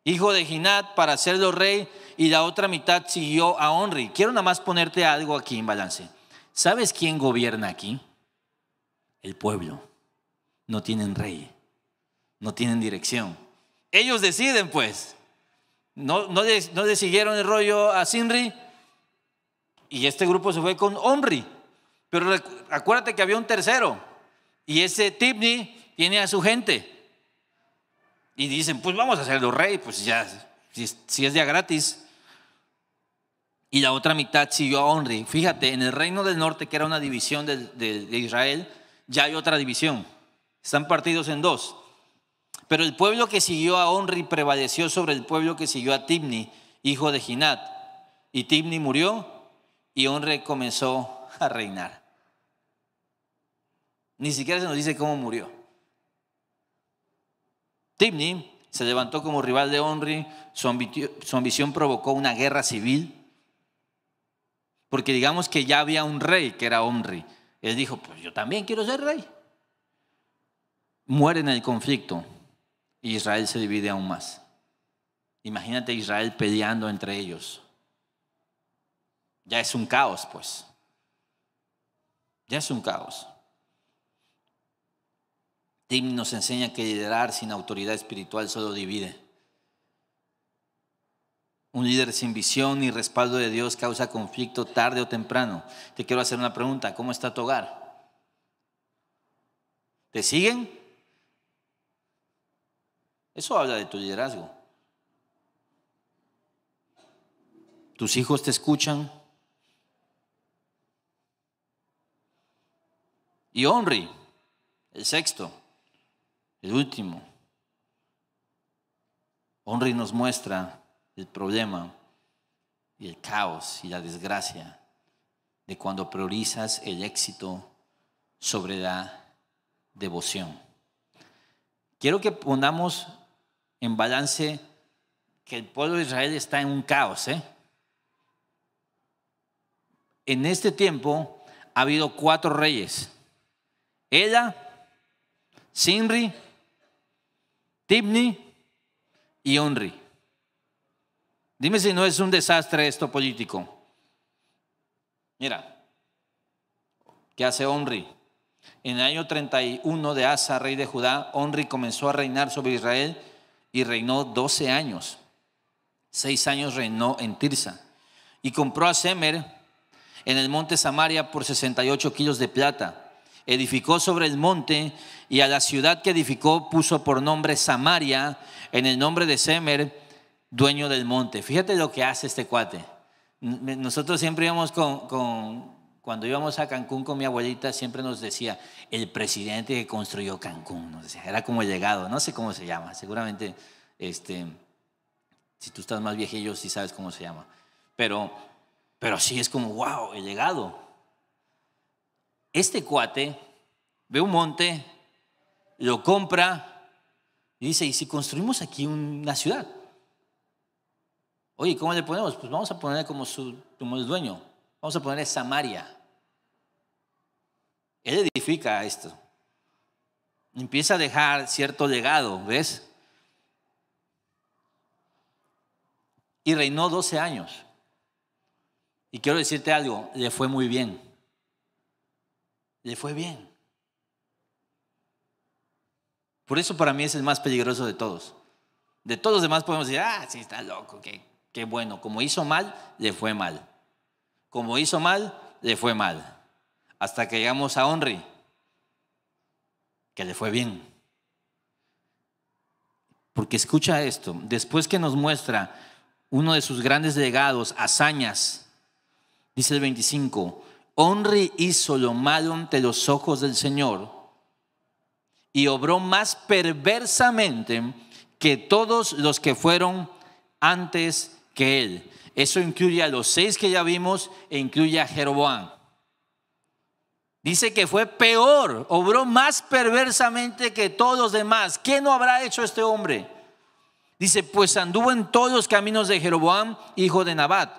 [SPEAKER 1] hijo de Ginat, para hacerlo rey, y la otra mitad siguió a Onri. Quiero nada más ponerte algo aquí en balance. ¿Sabes quién gobierna aquí? El pueblo. No tienen rey, no tienen dirección. Ellos deciden, pues. No le siguieron el rollo a Sinri, y este grupo se fue con Omri. Pero acuérdate que había un tercero, y ese Tibni tiene a su gente. Y dicen, pues vamos a hacerlo rey, pues ya, si es ya gratis. Y la otra mitad siguió a Onri. Fíjate, en el reino del norte, que era una división de Israel, ya hay otra división. Están partidos en 2. Pero el pueblo que siguió a Onri prevaleció sobre el pueblo que siguió a Tibni, hijo de Ginat. Y Tibni murió y Onri comenzó a reinar. Ni siquiera se nos dice cómo murió. Tibni se levantó como rival de Onri. Su ambición provocó una guerra civil, porque digamos que ya había un rey que era Omri. Él dijo, pues yo también quiero ser rey. Muere en el conflicto y Israel se divide aún más. Imagínate Israel peleando entre ellos. Ya es un caos, pues. Ya es un caos. Tibni nos enseña que liderar sin autoridad espiritual solo divide. Un líder sin visión y respaldo de Dios causa conflicto tarde o temprano. Te quiero hacer una pregunta. ¿Cómo está tu hogar? ¿Te siguen? Eso habla de tu liderazgo. ¿Tus hijos te escuchan? Y Onri, el 6º, el último. Onri nos muestra el problema y el caos y la desgracia de cuando priorizas el éxito sobre la devoción. Quiero que pongamos en balance que el pueblo de Israel está en un caos. En este tiempo ha habido 4 reyes: Ela, Sinri, Tibni y Onri. Dime si no es un desastre esto político. Mira, ¿qué hace Onri? En el año 31 de Asa, rey de Judá, Onri comenzó a reinar sobre Israel y reinó 12 años. 6 años reinó en Tirsa. Y compró a Semer en el monte Samaria por 68 kilos de plata. Edificó sobre el monte, y a la ciudad que edificó puso por nombre Samaria, en el nombre de Semer, dueño del monte. Fíjate lo que hace este cuate. Nosotros siempre íbamos cuando íbamos a Cancún con mi abuelita, siempre nos decía, el presidente que construyó Cancún, nos decía, era como el legado, no sé cómo se llama, seguramente si tú estás más viejillo sí sabes cómo se llama, pero sí es como, wow, el legado. Este cuate ve un monte, lo compra y dice, ¿y si construimos aquí una ciudad? Oye, ¿cómo le ponemos? Pues vamos a ponerle como el dueño. Vamos a ponerle Samaria. Él edifica esto. Empieza a dejar cierto legado, ¿ves? Y reinó 12 años. Y quiero decirte algo, le fue muy bien. Le fue bien. Por eso para mí es el más peligroso de todos. De todos los demás podemos decir, sí, está loco, qué bueno. Como hizo mal, le fue mal. Como hizo mal, le fue mal. Hasta que llegamos a Onri, que le fue bien. Porque escucha esto, después que nos muestra uno de sus grandes legados, hazañas, dice el 25, Onri hizo lo malo ante los ojos del Señor y obró más perversamente que todos los que fueron antes que él. Eso incluye a los 6 que ya vimos e incluye a Jeroboam. Dice que fue peor, obró más perversamente que todos los demás. ¿Qué no habrá hecho este hombre? Dice, pues anduvo en todos los caminos de Jeroboam, hijo de Nabat,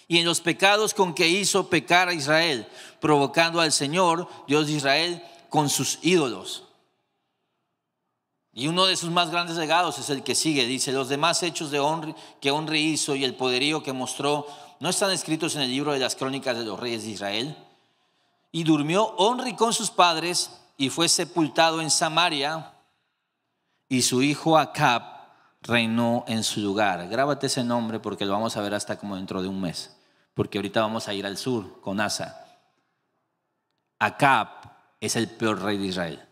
[SPEAKER 1] y en los pecados con que hizo pecar a Israel, provocando al Señor, Dios de Israel, con sus ídolos. Y uno de sus más grandes legados es el que sigue. Dice, los demás hechos que Omri hizo y el poderío que mostró no están escritos en el libro de las crónicas de los reyes de Israel. Y durmió Omri con sus padres y fue sepultado en Samaria, y su hijo Acab reinó en su lugar. Grábate ese nombre porque lo vamos a ver hasta como dentro de un mes, porque ahorita vamos a ir al sur con Asa. Acab es el peor rey de Israel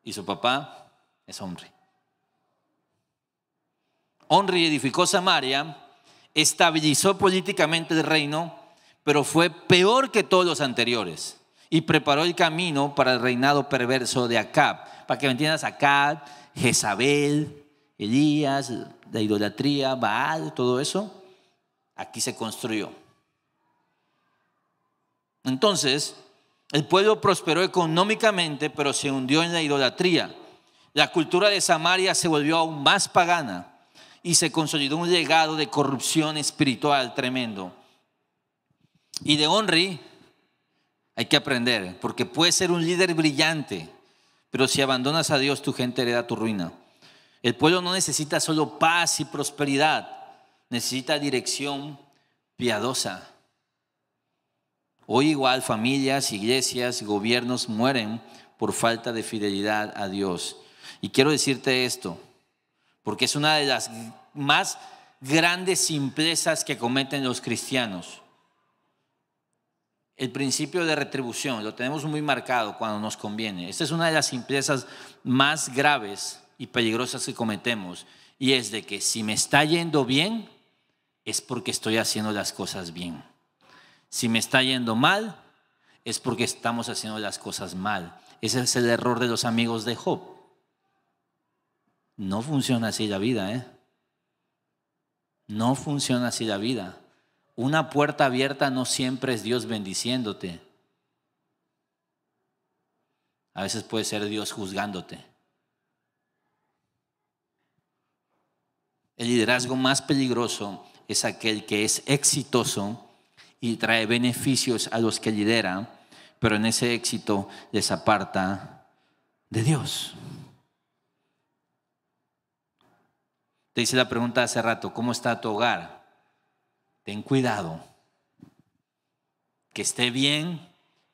[SPEAKER 1] y su papá es Omri. Omri edificó Samaria, estabilizó políticamente el reino, pero fue peor que todos los anteriores, y preparó el camino para el reinado perverso de Acab. Para que me entiendas, Acab, Jezabel, Elías, la idolatría, Baal, todo eso, aquí se construyó. Entonces, el pueblo prosperó económicamente, pero se hundió en la idolatría. La cultura de Samaria se volvió aún más pagana y se consolidó un legado de corrupción espiritual tremendo. Y de Omri hay que aprender, porque puedes ser un líder brillante, pero si abandonas a Dios, tu gente hereda tu ruina. El pueblo no necesita solo paz y prosperidad, necesita dirección piadosa. Hoy igual familias, iglesias, gobiernos mueren por falta de fidelidad a Dios. Y quiero decirte esto, porque es una de las más grandes simplezas que cometen los cristianos. El principio de retribución lo tenemos muy marcado cuando nos conviene. Esta es una de las simplezas más graves y peligrosas que cometemos. Y es de que si me está yendo bien, es porque estoy haciendo las cosas bien. Si me está yendo mal, es porque estamos haciendo las cosas mal. Ese es el error de los amigos de Job. No funciona así la vida, ¿eh? No funciona así la vida. Una puerta abierta no siempre es Dios bendiciéndote. A veces puede ser Dios juzgándote. El liderazgo más peligroso es aquel que es exitoso y trae beneficios a los que lidera, pero en ese éxito les aparta de Dios. Te hice la pregunta hace rato, ¿cómo está tu hogar? Ten cuidado que esté bien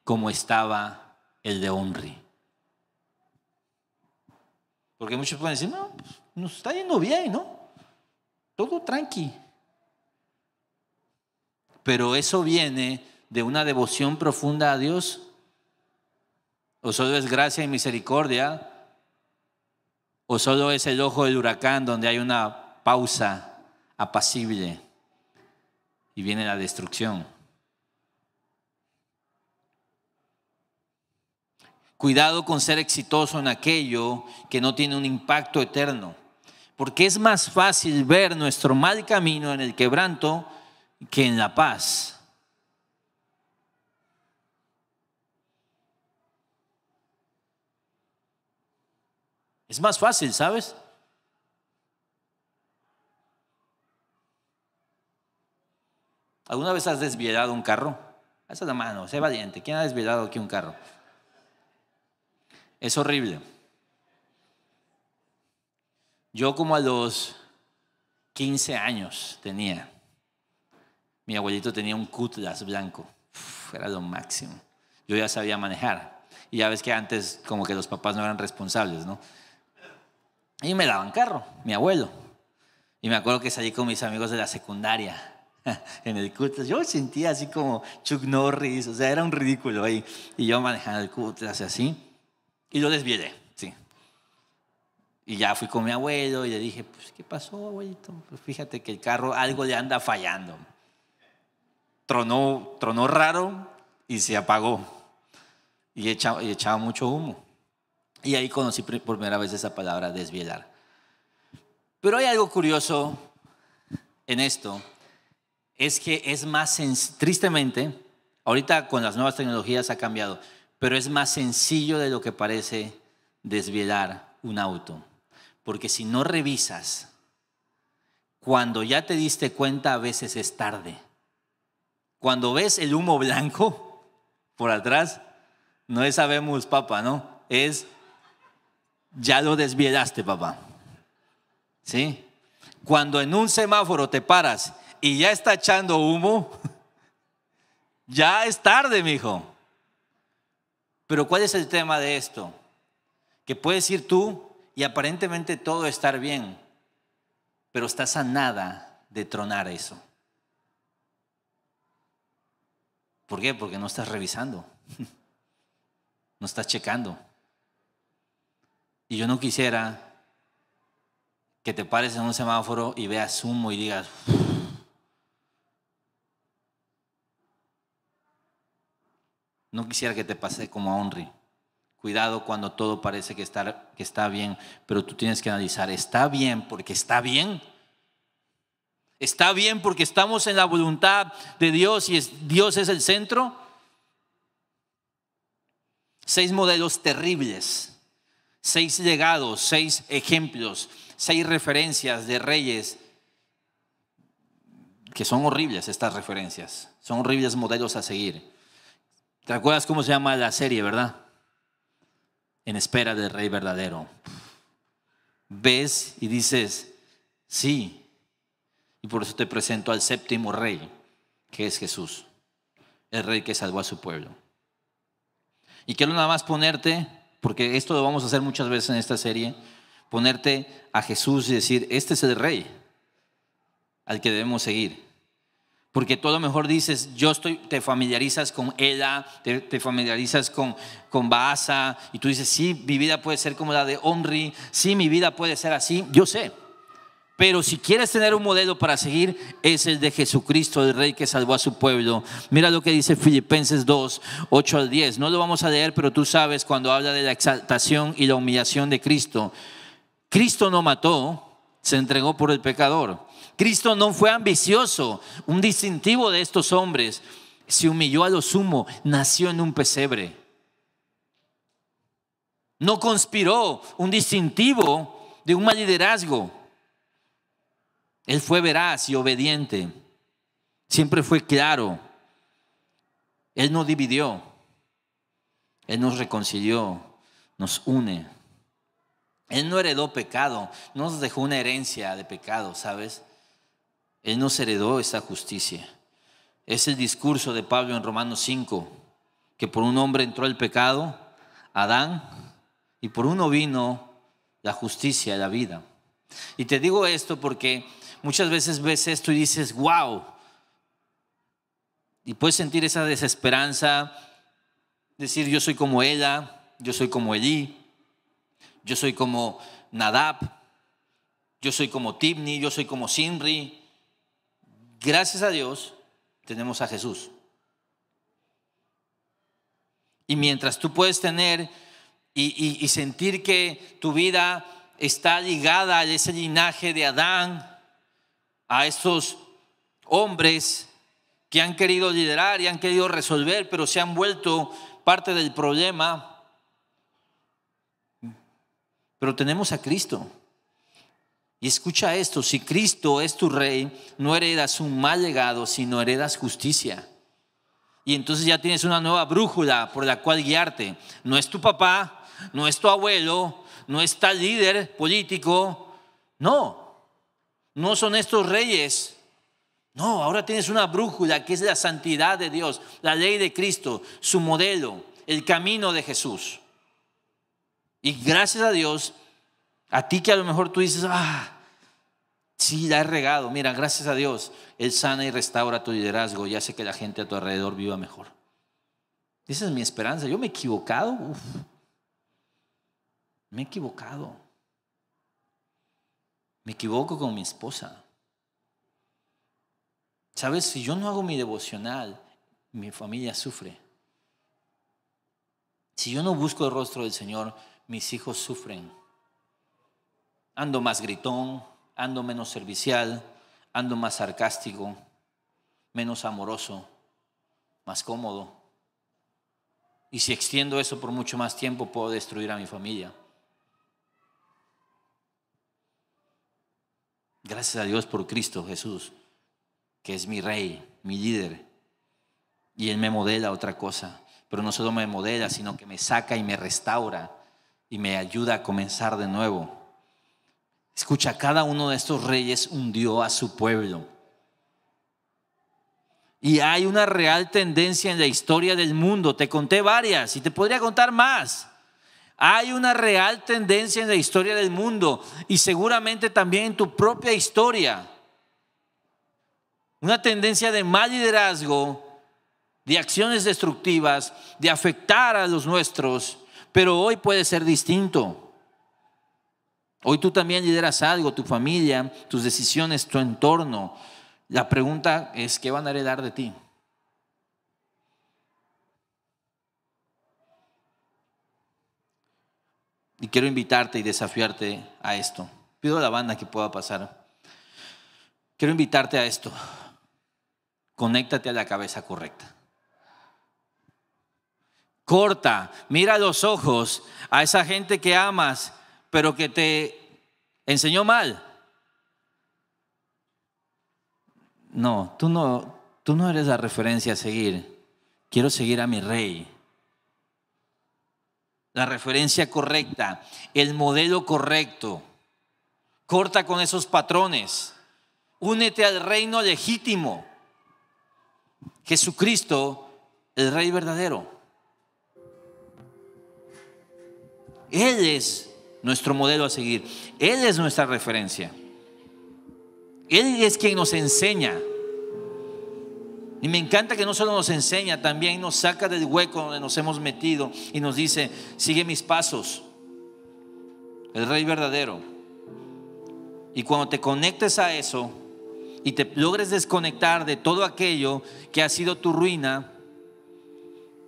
[SPEAKER 1] como estaba el de Omri. Porque muchos pueden decir, no, pues, nos está yendo bien, ¿no? Todo tranqui. Pero eso viene de una devoción profunda a Dios. O solo es gracia y misericordia. O solo es el ojo del huracán donde hay una pausa apacible y viene la destrucción. Cuidado con ser exitoso en aquello que no tiene un impacto eterno, porque es más fácil ver nuestro mal camino en el quebranto que en la paz. Es más fácil, ¿sabes? ¿Alguna vez has desvielado un carro? Alza la mano, sé valiente. ¿Quién ha desvielado aquí un carro? Es horrible. Yo como a los 15 años tenía. Mi abuelito tenía un Cutlass blanco. Era lo máximo. Yo ya sabía manejar. Y ya ves que antes como que los papás no eran responsables, ¿no? Y me daban carro, mi abuelo. Y me acuerdo que salí con mis amigos de la secundaria en el Cutlass. Yo sentía así como Chuck Norris, o sea, era un ridículo ahí. Y yo manejando el Cutlass así. Y lo desvielé, sí. Y ya fui con mi abuelo y le dije, pues, ¿qué pasó, abuelito? Pues fíjate que el carro algo le anda fallando. Tronó raro y se apagó. Y echaba mucho humo. Y ahí conocí por primera vez esa palabra, desvielar. Pero hay algo curioso en esto, es que es más tristemente, ahorita con las nuevas tecnologías ha cambiado, pero es más sencillo de lo que parece desviar un auto. Porque si no revisas, cuando ya te diste cuenta, a veces es tarde. Cuando ves el humo blanco por atrás, no es sabemos, papá, ¿no? Es ya lo desviaste, papá. ¿Sí? Cuando en un semáforo te paras y ya está echando humo, ya es tarde, mijo. Pero ¿cuál es el tema de esto? Que puedes ir tú y aparentemente todo estar bien, pero estás a nada de tronar eso. ¿Por qué? Porque no estás revisando, no estás checando. Y yo no quisiera que te pares en un semáforo y veas humo y digas, no quisiera que te pase como a Henry. Cuidado cuando todo parece que está bien, pero tú tienes que analizar, ¿está bien porque está bien? ¿Está bien porque estamos en la voluntad de Dios y Dios es el centro? 6 modelos terribles, 6 legados, 6 ejemplos, 6 referencias de reyes que son horribles. Estas referencias son horribles modelos a seguir. ¿Te acuerdas cómo se llama la serie, verdad? En espera del rey verdadero. Ves y dices, sí. Y por eso te presento al séptimo rey, que es Jesús, el rey que salvó a su pueblo. Y quiero nada más ponerte, porque esto lo vamos a hacer muchas veces en esta serie, ponerte a Jesús y decir, este es el rey al que debemos seguir. Porque tú a lo mejor dices, te familiarizas con Ela, te familiarizas con Baasa, y tú dices, sí, mi vida puede ser como la de Omri, sí, mi vida puede ser así, yo sé. Pero si quieres tener un modelo para seguir, es el de Jesucristo, el Rey que salvó a su pueblo. Mira lo que dice Filipenses 2, 8 al 10. No lo vamos a leer, pero tú sabes cuando habla de la exaltación y la humillación de Cristo. Cristo no mató, se entregó por el pecador. Cristo no fue ambicioso. Un distintivo de estos hombres, se humilló a lo sumo, nació en un pesebre. No conspiró, un distintivo de un mal liderazgo. Él fue veraz y obediente. Siempre fue claro. Él no dividió. Él nos reconcilió, nos une. Él no heredó pecado, no nos dejó una herencia de pecado, ¿sabes? Él nos heredó esa justicia. Es el discurso de Pablo en Romanos 5, que por un hombre entró el pecado, Adán, y por uno vino la justicia, la vida. Y te digo esto porque muchas veces ves esto y dices, wow. Y puedes sentir esa desesperanza, decir yo soy como ella, yo soy como Elí, yo soy como Nadab, yo soy como Tibni, yo soy como Simri. Gracias a Dios tenemos a Jesús. Y mientras tú puedes tener y sentir que tu vida está ligada a ese linaje de Adán, a estos hombres que han querido liderar y han querido resolver, pero se han vuelto parte del problema. Pero tenemos a Cristo. Y escucha esto, si Cristo es tu rey, no heredas un mal legado, sino heredas justicia. Y entonces ya tienes una nueva brújula por la cual guiarte. No es tu papá, no es tu abuelo, no es tal líder político. No son estos reyes. No, ahora tienes una brújula que es la santidad de Dios, la ley de Cristo, su modelo, el camino de Jesús. Y gracias a Dios, a ti que a lo mejor tú dices, sí, la he regado. Mira, gracias a Dios, Él sana y restaura tu liderazgo y hace que la gente a tu alrededor viva mejor. Esa es mi esperanza. Yo me he equivocado. Me he equivocado. Me equivoco con mi esposa. ¿Sabes? Si yo no hago mi devocional, mi familia sufre. Si yo no busco el rostro del Señor, mis hijos sufren. Ando más gritón, ando menos servicial, ando más sarcástico, menos amoroso, más cómodo. Y si extiendo eso por mucho más tiempo, puedo destruir a mi familia. Gracias a Dios por Cristo Jesús, que es mi Rey, mi líder. Y Él me modela otra cosa. Pero no solo me modela, sino que me saca y me restaura y me ayuda a comenzar de nuevo. Escucha, cada uno de estos reyes hundió a su pueblo. Y hay una real tendencia en la historia del mundo. Te conté varias y te podría contar más. Hay una real tendencia en la historia del mundo y seguramente también en tu propia historia. Una tendencia de mal liderazgo, de acciones destructivas, de afectar a los nuestros. Pero hoy puede ser distinto. Hoy tú también lideras algo, tu familia, tus decisiones, tu entorno. La pregunta es, ¿qué van a heredar de ti? Y quiero invitarte y desafiarte a esto. Pido a la banda que pueda pasar. Quiero invitarte a esto. Conéctate a la cabeza correcta. Corta, mira a los ojos a esa gente que amas, pero que te enseñó mal. No, tú no eres la referencia a seguir. Quiero seguir a mi Rey. La referencia correcta, el modelo correcto. Corta con esos patrones. Únete al reino legítimo. Jesucristo, el Rey verdadero. Él es nuestro modelo a seguir. Él es nuestra referencia. Él es quien nos enseña. Y me encanta que no solo nos enseña, también nos saca del hueco donde nos hemos metido y nos dice, sigue mis pasos. El Rey verdadero. Y cuando te conectes a eso y te logres desconectar de todo aquello que ha sido tu ruina,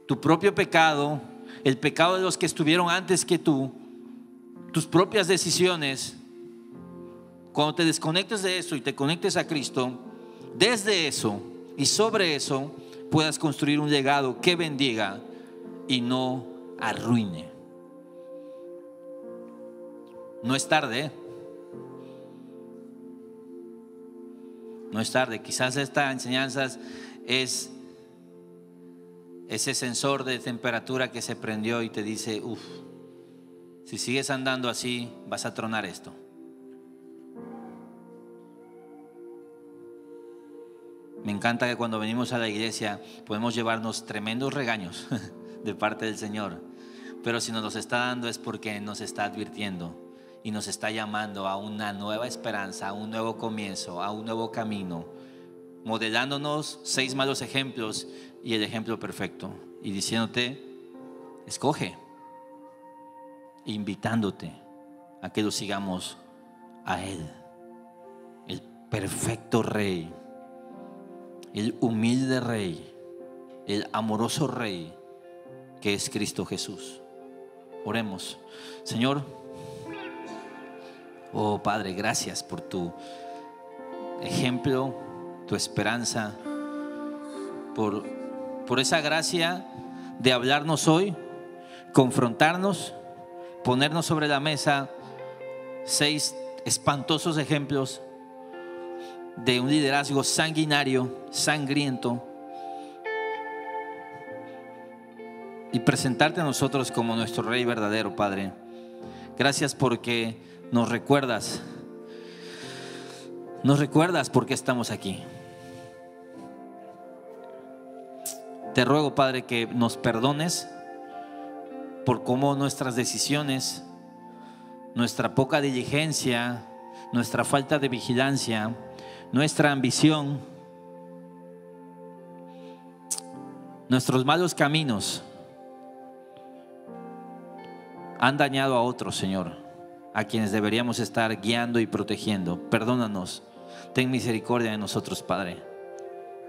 [SPEAKER 1] tu propio pecado, el pecado de los que estuvieron antes que tú, tus propias decisiones, cuando te desconectes de eso y te conectes a Cristo, desde eso y sobre eso puedas construir un legado que bendiga y no arruine. No es tarde. No es tarde. Quizás esta enseñanza es ese sensor de temperatura que se prendió y te dice, si sigues andando así, vas a tronar esto. Me encanta que cuando venimos a la iglesia podemos llevarnos tremendos regaños de parte del Señor. Pero si nos los está dando es porque nos está advirtiendo y nos está llamando a una nueva esperanza, a un nuevo comienzo, a un nuevo camino, modelándonos 6 malos ejemplos y el ejemplo perfecto, y diciéndote, escoge, invitándote a que lo sigamos a Él, el perfecto Rey, el humilde Rey, el amoroso Rey que es Cristo Jesús. Oremos. Señor, oh Padre, gracias por tu ejemplo, tu esperanza, por esa gracia de hablarnos hoy, confrontarnos, ponernos sobre la mesa 6 espantosos ejemplos de un liderazgo sanguinario, sangriento, y presentarte a nosotros como nuestro Rey verdadero, Padre. Gracias porque nos recuerdas por qué estamos aquí. Te ruego, Padre, que nos perdones por cómo nuestras decisiones, nuestra poca diligencia, nuestra falta de vigilancia, nuestra ambición, nuestros malos caminos han dañado a otros, Señor, a quienes deberíamos estar guiando y protegiendo. Perdónanos. Ten misericordia de nosotros, Padre.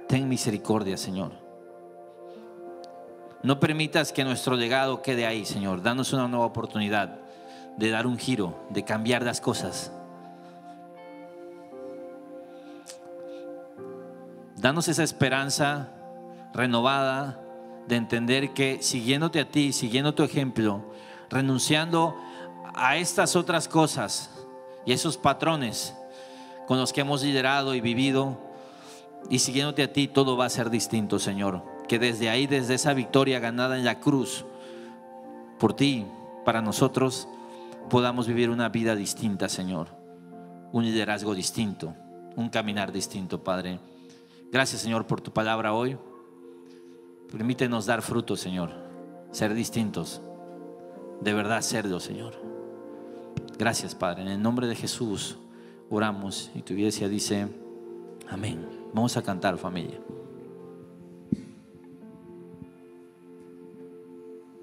[SPEAKER 1] Ten misericordia, Señor. No permitas que nuestro legado quede ahí, Señor. Danos una nueva oportunidad de dar un giro, de cambiar las cosas. Danos esa esperanza renovada de entender que siguiéndote a ti, siguiendo tu ejemplo, renunciando a estas otras cosas y esos patrones con los que hemos liderado y vivido, y siguiéndote a ti, todo va a ser distinto, Señor. Que desde ahí, desde esa victoria ganada en la cruz por ti, para nosotros, podamos vivir una vida distinta, Señor. Un liderazgo distinto, un caminar distinto, Padre. Gracias, Señor, por tu palabra hoy. Permítenos dar fruto, Señor, ser distintos, de verdad serlo, Señor. Gracias, Padre. En el nombre de Jesús oramos y tu iglesia dice amén. Vamos a cantar, familia.